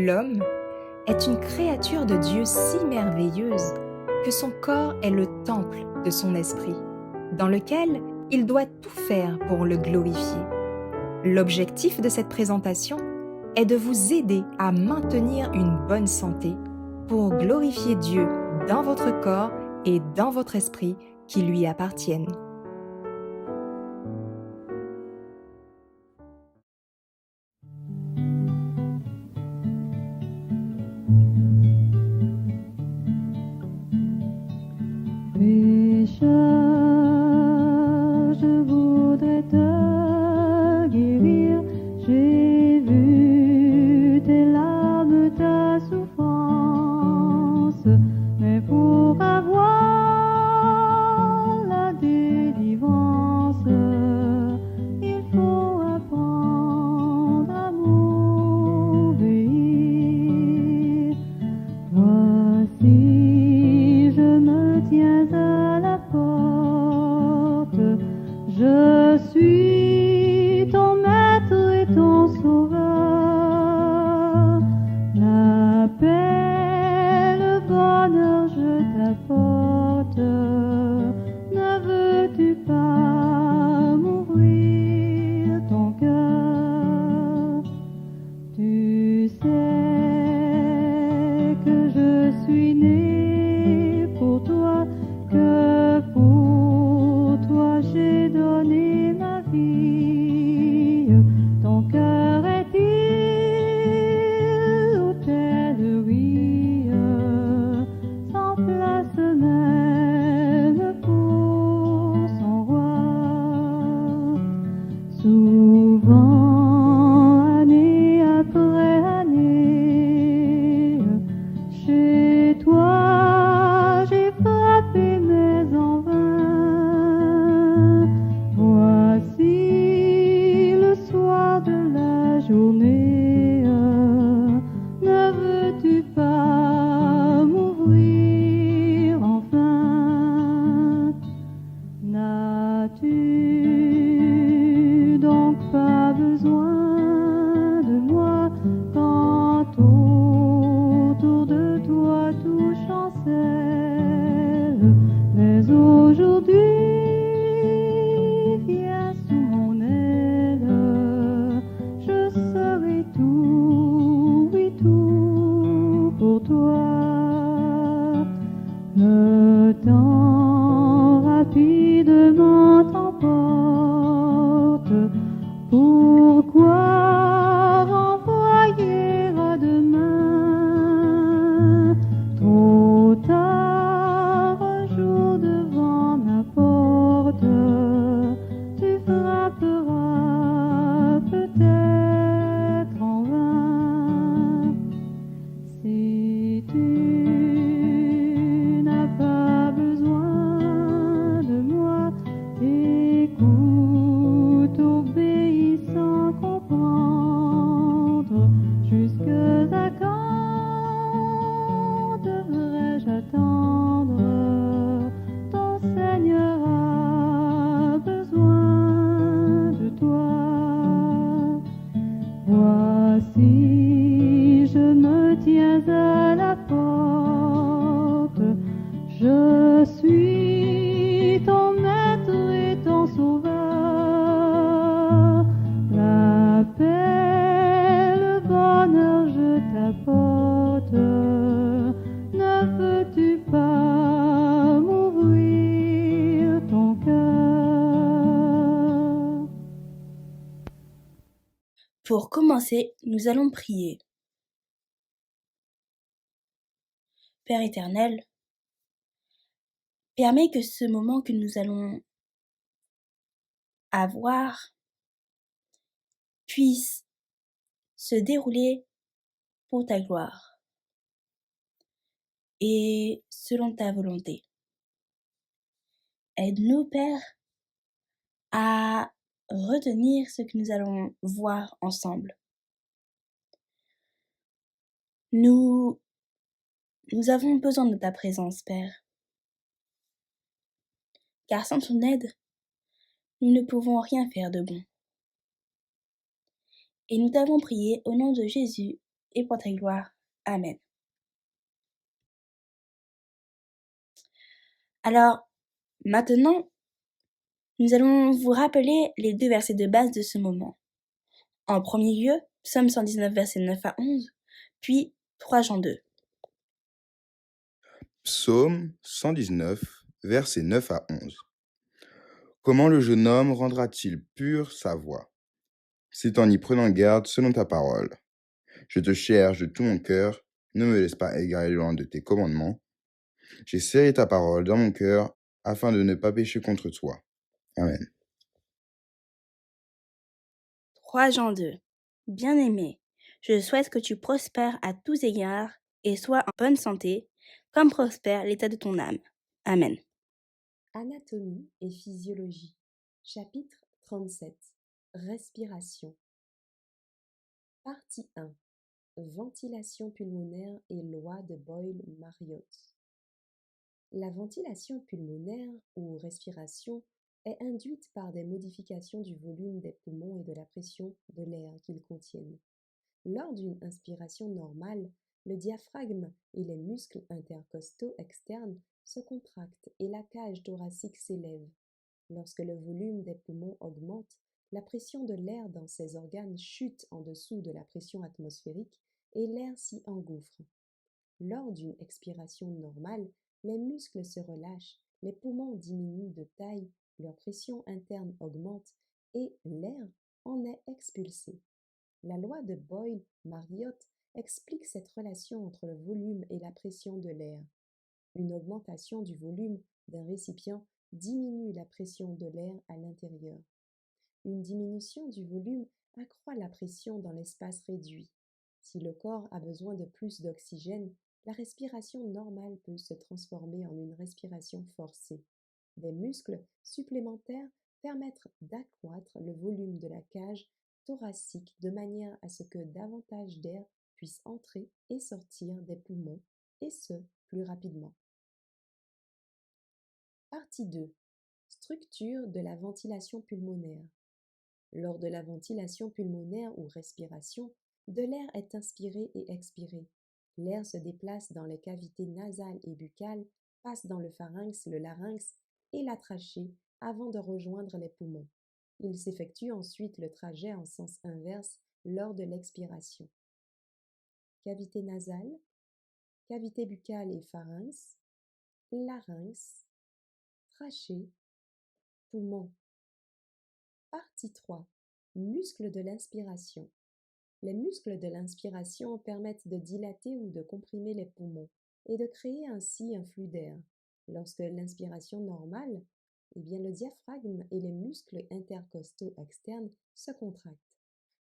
L'homme est une créature de Dieu si merveilleuse que son corps est le temple de son esprit, dans lequel il doit tout faire pour le glorifier. L'objectif de cette présentation est de vous aider à maintenir une bonne santé pour glorifier Dieu dans votre corps et dans votre esprit qui lui appartiennent. Pécheur, je voudrais te guérir. J'ai vu tes larmes, ta souffrance, mais pour avoir la délivrance, il faut apprendre à m'obéir. Voici, je me tiens à la porte, je suis ton maître et ton sauveur. La paix, le bonheur, je t'apporte. Ne veux-tu pas m'ouvrir ton cœur? Tu sais que je suis né pour toi, que pour toi j'ai donné ma vie. Ton cœur est-il autel? Oui, sans place même pour son roi. Souvent, année après année, chez toi j'ai frappé mais en vain. Voici le soir de la journée, ne veux-tu pas m'ouvrir enfin? N'as-tu donc pas besoin de moi quand autour de toi tout chancelle? Mais aujourd'hui, viens sous mon aile, je serai tout, oui tout pour toi. Le temps rapidement t'emporte. Pourquoi renvoyer à demain? Trop tard, un jour devant ma porte, tu frapperas peut-être en vain. Si tu n'as pas besoin de moi, écoute, obéis sans comprendre. Jusqu'à quand devrais-je attendre? Ton Seigneur a besoin de toi. Voici, je me tiens à la porte, je suis ton maître et ton sauveur. La paix, le bonheur, je t'apporte. Ne veux-tu pas m'ouvrir ton cœur? Pour commencer, nous allons prier. Père éternel, permets que ce moment que nous allons avoir puisse se dérouler pour ta gloire et selon ta volonté. Aide-nous, Père, à retenir ce que nous allons voir ensemble. Nous avons besoin de ta présence, Père, car sans ton aide, nous ne pouvons rien faire de bon. Et nous t'avons prié au nom de Jésus et pour ta gloire. Amen. Alors, maintenant, nous allons vous rappeler les 2 versets de base de ce moment. En premier lieu, Psaume 119, versets 9 à 11, puis 3 Jean 2. Psaume 119, versets 9 à 11. Comment le jeune homme rendra-t-il pure sa voie? C'est en y prenant garde selon ta parole. Je te cherche de tout mon cœur, ne me laisse pas égarer loin de tes commandements. J'ai serré ta parole dans mon cœur, afin de ne pas pécher contre toi. Amen. 3 Jean 2. Bien-aimé, je souhaite que tu prospères à tous égards et sois en bonne santé, comme prospère l'état de ton âme. Amen. Anatomie et physiologie. Chapitre 37. Respiration. Partie 1. Ventilation pulmonaire et loi de Boyle-Mariotte. La ventilation pulmonaire ou respiration est induite par des modifications du volume des poumons et de la pression de l'air qu'ils contiennent. Lors d'une inspiration normale, le diaphragme et les muscles intercostaux externes se contractent et la cage thoracique s'élève. Lorsque le volume des poumons augmente, la pression de l'air dans ces organes chute en dessous de la pression atmosphérique et l'air s'y engouffre. Lors d'une expiration normale, les muscles se relâchent, les poumons diminuent de taille, leur pression interne augmente et l'air en est expulsé. La loi de Boyle-Mariotte explique cette relation entre le volume et la pression de l'air. Une augmentation du volume d'un récipient diminue la pression de l'air à l'intérieur. Une diminution du volume accroît la pression dans l'espace réduit. Si le corps a besoin de plus d'oxygène, la respiration normale peut se transformer en une respiration forcée. Des muscles supplémentaires permettent d'accroître le volume de la cage thoracique de manière à ce que davantage d'air puisse entrer et sortir des poumons, et ce, plus rapidement. Partie 2. Structure de la ventilation pulmonaire. Lors de la ventilation pulmonaire ou respiration, de l'air est inspiré et expiré. L'air se déplace dans les cavités nasales et buccales, passe dans le pharynx, le larynx et la trachée avant de rejoindre les poumons. Il s'effectue ensuite le trajet en sens inverse lors de l'expiration. Cavité nasale, cavité buccale et pharynx, larynx, trachée, poumon. Partie 3. Muscles de l'inspiration. Les muscles de l'inspiration permettent de dilater ou de comprimer les poumons et de créer ainsi un flux d'air. Lorsque l'inspiration normale, le diaphragme et les muscles intercostaux externes se contractent.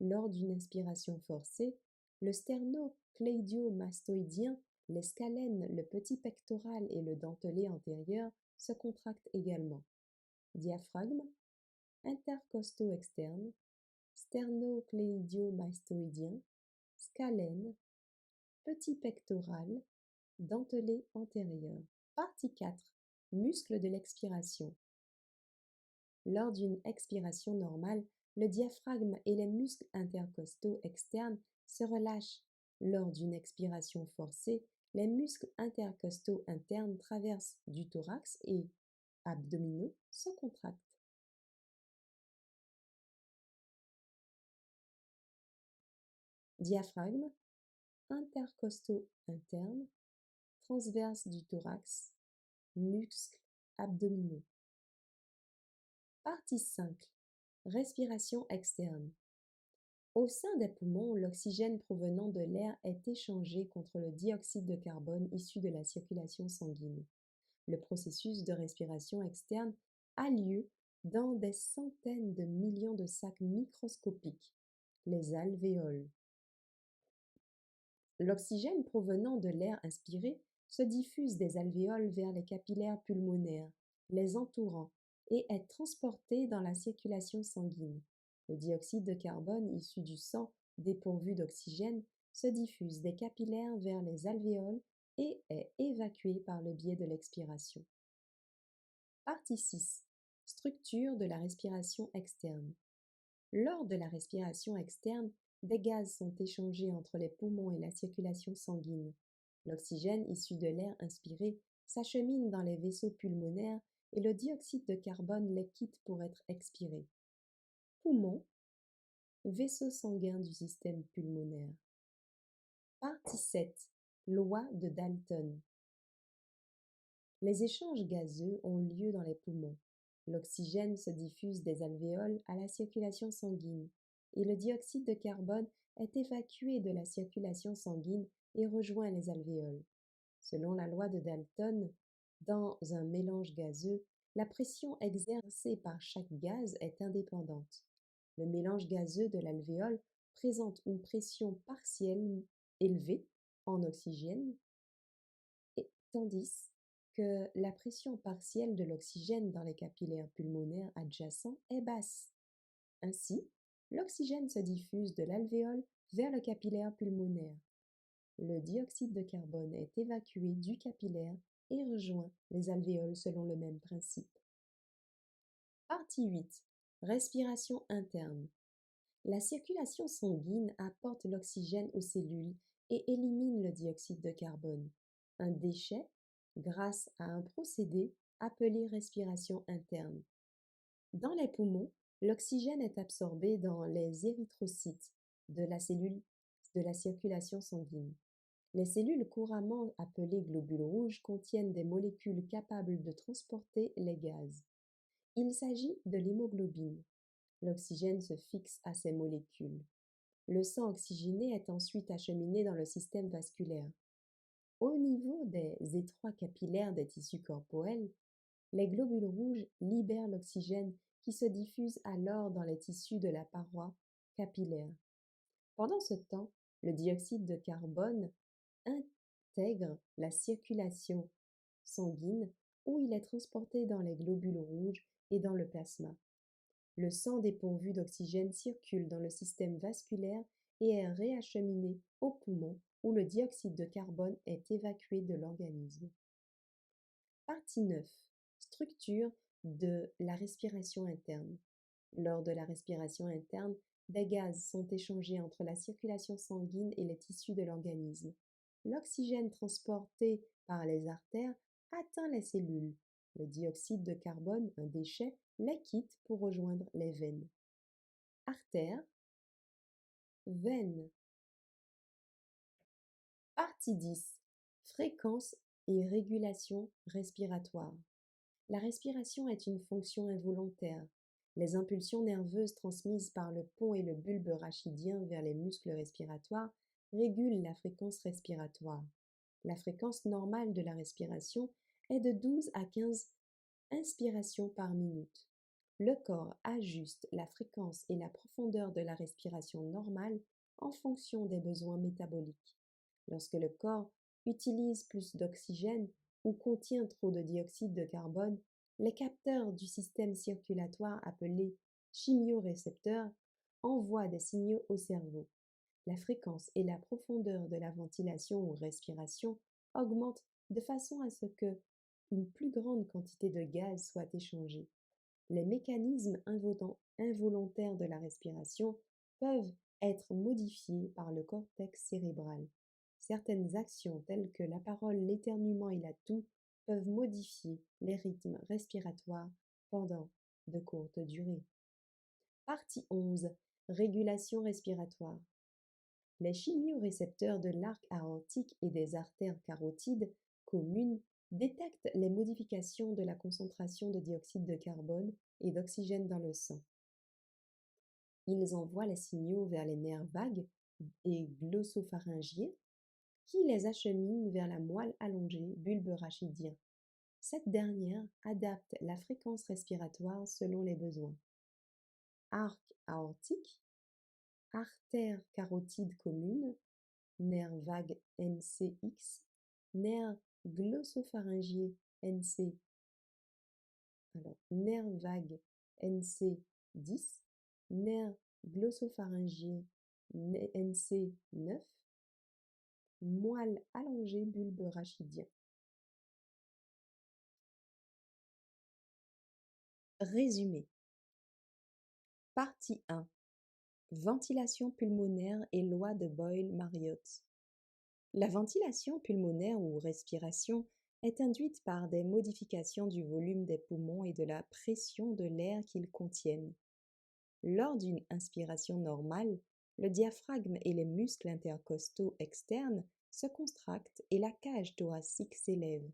Lors d'une inspiration forcée, le sternocléidiomastoïdien, les scalènes, le petit pectoral et le dentelé antérieur se contractent également. Diaphragme, intercostaux externes, sternocléidiomastoïdien, scalène, petit pectoral, dentelé antérieur. Partie 4. Muscles de l'expiration. Lors d'une expiration normale, le diaphragme et les muscles intercostaux externes se relâchent. Lors d'une expiration forcée, les muscles intercostaux internes traversent du thorax et abdominaux se contractent. Diaphragme, intercostaux internes, transverse du thorax, muscles abdominaux. Partie 5. Respiration externe. Au sein des poumons, l'oxygène provenant de l'air est échangé contre le dioxyde de carbone issu de la circulation sanguine. Le processus de respiration externe a lieu dans des centaines de millions de sacs microscopiques, les alvéoles. L'oxygène provenant de l'air inspiré se diffuse des alvéoles vers les capillaires pulmonaires, les entourant, et est transporté dans la circulation sanguine. Le dioxyde de carbone issu du sang dépourvu d'oxygène se diffuse des capillaires vers les alvéoles et est évacué par le biais de l'expiration. Partie 6. Structure de la respiration externe. Lors de la respiration externe, des gaz sont échangés entre les poumons et la circulation sanguine. L'oxygène issu de l'air inspiré s'achemine dans les vaisseaux pulmonaires et le dioxyde de carbone les quitte pour être expiré. Poumons, vaisseau sanguin du système pulmonaire. Partie 7. Loi de Dalton. Les échanges gazeux ont lieu dans les poumons. L'oxygène se diffuse des alvéoles à la circulation sanguine et le dioxyde de carbone est évacué de la circulation sanguine et rejoint les alvéoles. Selon la loi de Dalton, dans un mélange gazeux, la pression exercée par chaque gaz est indépendante. Le mélange gazeux de l'alvéole présente une pression partielle élevée en oxygène, tandis que la pression partielle de l'oxygène dans les capillaires pulmonaires adjacents est basse. Ainsi, l'oxygène se diffuse de l'alvéole vers le capillaire pulmonaire. Le dioxyde de carbone est évacué du capillaire et rejoint les alvéoles selon le même principe. Partie 8. Respiration interne. La circulation sanguine apporte l'oxygène aux cellules et élimine le dioxyde de carbone, un déchet, grâce à un procédé appelé respiration interne. Dans les poumons, l'oxygène est absorbé dans les érythrocytes de la cellule de la circulation sanguine. Les cellules couramment appelées globules rouges contiennent des molécules capables de transporter les gaz. Il s'agit de l'hémoglobine. L'oxygène se fixe à ces molécules. Le sang oxygéné est ensuite acheminé dans le système vasculaire. Au niveau des étroits capillaires des tissus corporels, les globules rouges libèrent l'oxygène qui se diffuse alors dans les tissus de la paroi capillaire. Pendant ce temps, le dioxyde de carbone intègre la circulation sanguine où il est transporté dans les globules rouges et dans le plasma. Le sang dépourvu d'oxygène circule dans le système vasculaire et est réacheminé aux poumons où le dioxyde de carbone est évacué de l'organisme. Partie 9. Structure de la respiration interne. Lors de la respiration interne, des gaz sont échangés entre la circulation sanguine et les tissus de l'organisme. L'oxygène transporté par les artères atteint les cellules. Le dioxyde de carbone, un déchet, les quitte pour rejoindre les veines. Artères, veines. Partie 10. Fréquence et régulation respiratoire. La respiration est une fonction involontaire. Les impulsions nerveuses transmises par le pont et le bulbe rachidien vers les muscles respiratoires régulent la fréquence respiratoire. La fréquence normale de la respiration est de 12 à 15 inspirations par minute. Le corps ajuste la fréquence et la profondeur de la respiration normale en fonction des besoins métaboliques. Lorsque le corps utilise plus d'oxygène ou contient trop de dioxyde de carbone, les capteurs du système circulatoire appelés chimiorécepteurs envoient des signaux au cerveau. La fréquence et la profondeur de la ventilation ou respiration augmentent de façon à ce que une plus grande quantité de gaz soit échangée. Les mécanismes involontaires de la respiration peuvent être modifiés par le cortex cérébral. Certaines actions telles que la parole, l'éternuement et la toux peuvent modifier les rythmes respiratoires pendant de courtes durées. Partie 11. Régulation respiratoire. Les chimiorécepteurs de l'arc aortique et des artères carotides communes détectent les modifications de la concentration de dioxyde de carbone et d'oxygène dans le sang. Ils envoient les signaux vers les nerfs vagues et glossopharyngiens qui les acheminent vers la moelle allongée bulbe rachidien. Cette dernière adapte la fréquence respiratoire selon les besoins. Arc aortique, artère carotide commune, nerf vague NCX, nerf glossopharyngien NC. Nerf vague NC10, nerf glossopharyngien NC9, moelle allongée bulbe rachidien. Résumé. Partie 1. Ventilation pulmonaire et loi de Boyle-Mariotte. La ventilation pulmonaire ou respiration est induite par des modifications du volume des poumons et de la pression de l'air qu'ils contiennent. Lors d'une inspiration normale, le diaphragme et les muscles intercostaux externes se contractent et la cage thoracique s'élève.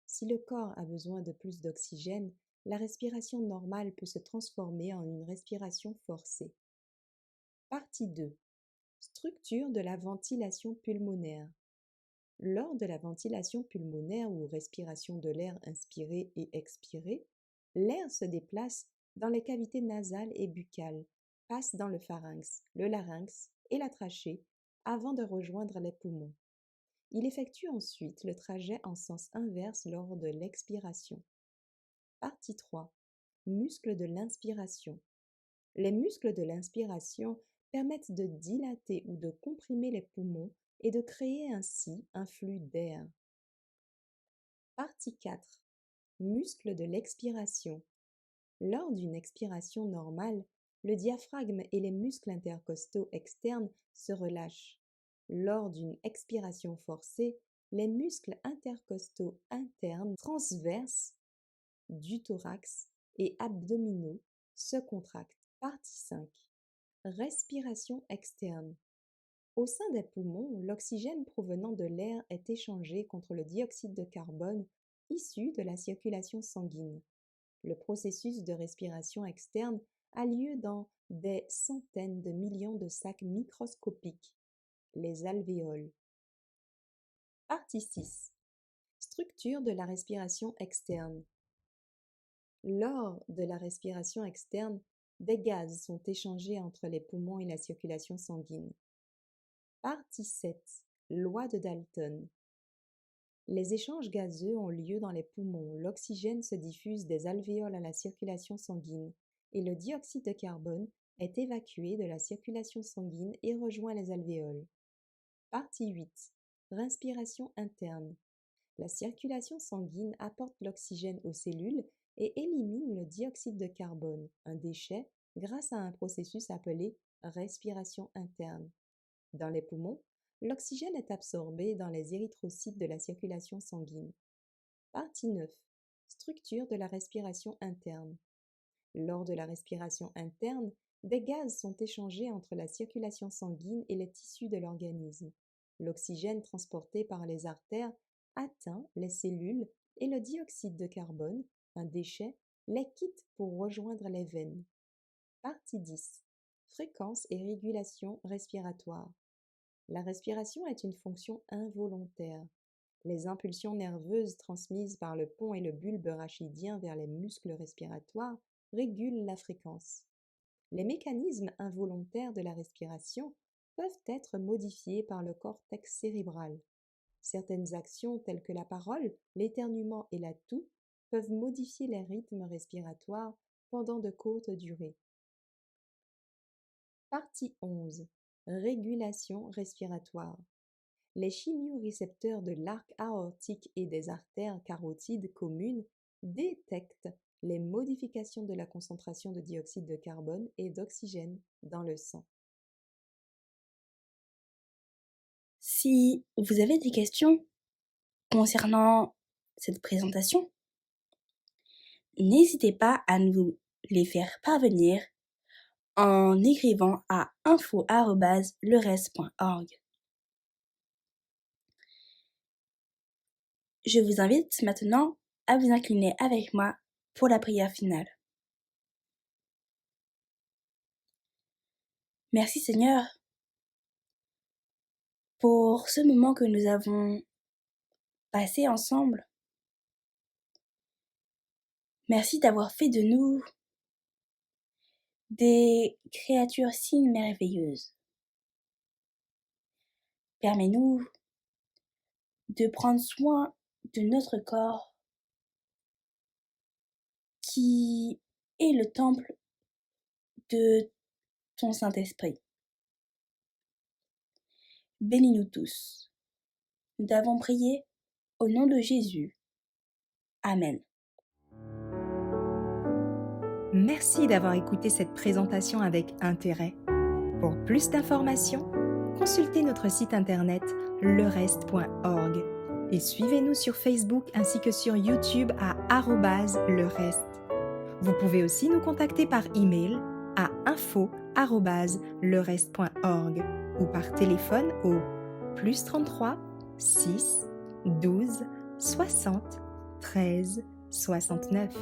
Si le corps a besoin de plus d'oxygène, la respiration normale peut se transformer en une respiration forcée. Partie 2. Structure de la ventilation pulmonaire. Lors de la ventilation pulmonaire ou respiration de l'air inspiré et expiré, l'air se déplace dans les cavités nasales et buccales, passe dans le pharynx, le larynx et la trachée avant de rejoindre les poumons. Il effectue ensuite le trajet en sens inverse lors de l'expiration. Partie 3. Muscles de l'inspiration. Les muscles de l'inspiration permettent de dilater ou de comprimer les poumons et de créer ainsi un flux d'air. Partie 4. Muscles de l'expiration. Lors d'une expiration normale, le diaphragme et les muscles intercostaux externes se relâchent. Lors d'une expiration forcée, les muscles intercostaux internes transverses du thorax et abdominaux se contractent. Partie 5. Respiration externe. Au sein des poumons, l'oxygène provenant de l'air est échangé contre le dioxyde de carbone issu de la circulation sanguine. Le processus de respiration externe a lieu dans des centaines de millions de sacs microscopiques, les alvéoles. Partie 6. Structure de la respiration externe. Lors de la respiration externe, des gaz sont échangés entre les poumons et la circulation sanguine. Partie 7. Loi de Dalton. Les échanges gazeux ont lieu dans les poumons. L'oxygène se diffuse des alvéoles à la circulation sanguine et le dioxyde de carbone est évacué de la circulation sanguine et rejoint les alvéoles. Partie 8. Respiration interne. La circulation sanguine apporte l'oxygène aux cellules et élimine le dioxyde de carbone, un déchet, grâce à un processus appelé respiration interne. Dans les poumons, l'oxygène est absorbé dans les érythrocytes de la circulation sanguine. Partie 9. Structure de la respiration interne. Lors de la respiration interne, des gaz sont échangés entre la circulation sanguine et les tissus de l'organisme. L'oxygène transporté par les artères atteint les cellules et le dioxyde de carbone, un déchet, les quitte pour rejoindre les veines. Partie 10. Fréquence et régulation respiratoire. La respiration est une fonction involontaire. Les impulsions nerveuses transmises par le pont et le bulbe rachidien vers les muscles respiratoires régulent la fréquence. Les mécanismes involontaires de la respiration peuvent être modifiés par le cortex cérébral. Certaines actions telles que la parole, l'éternuement et la toux peuvent modifier les rythmes respiratoires pendant de courtes durées. Partie 11. Régulation respiratoire. Les chimiorécepteurs de l'arc aortique et des artères carotides communes détectent les modifications de la concentration de dioxyde de carbone et d'oxygène dans le sang. Si vous avez des questions concernant cette présentation, n'hésitez pas à nous les faire parvenir en écrivant à info@leres.org. Je vous invite maintenant à vous incliner avec moi pour la prière finale. Merci Seigneur pour ce moment que nous avons passé ensemble. Merci d'avoir fait de nous des créatures si merveilleuses. Permets-nous de prendre soin de notre corps qui est le temple de ton Saint-Esprit. Bénis-nous tous. Nous t'avons prié au nom de Jésus. Amen. Merci d'avoir écouté cette présentation avec intérêt. Pour plus d'informations, consultez notre site internet lereste.org et suivez-nous sur Facebook ainsi que sur YouTube à @lereste. Vous pouvez aussi nous contacter par email à info@lereste.org ou par téléphone au +33 6 12 60 13 69.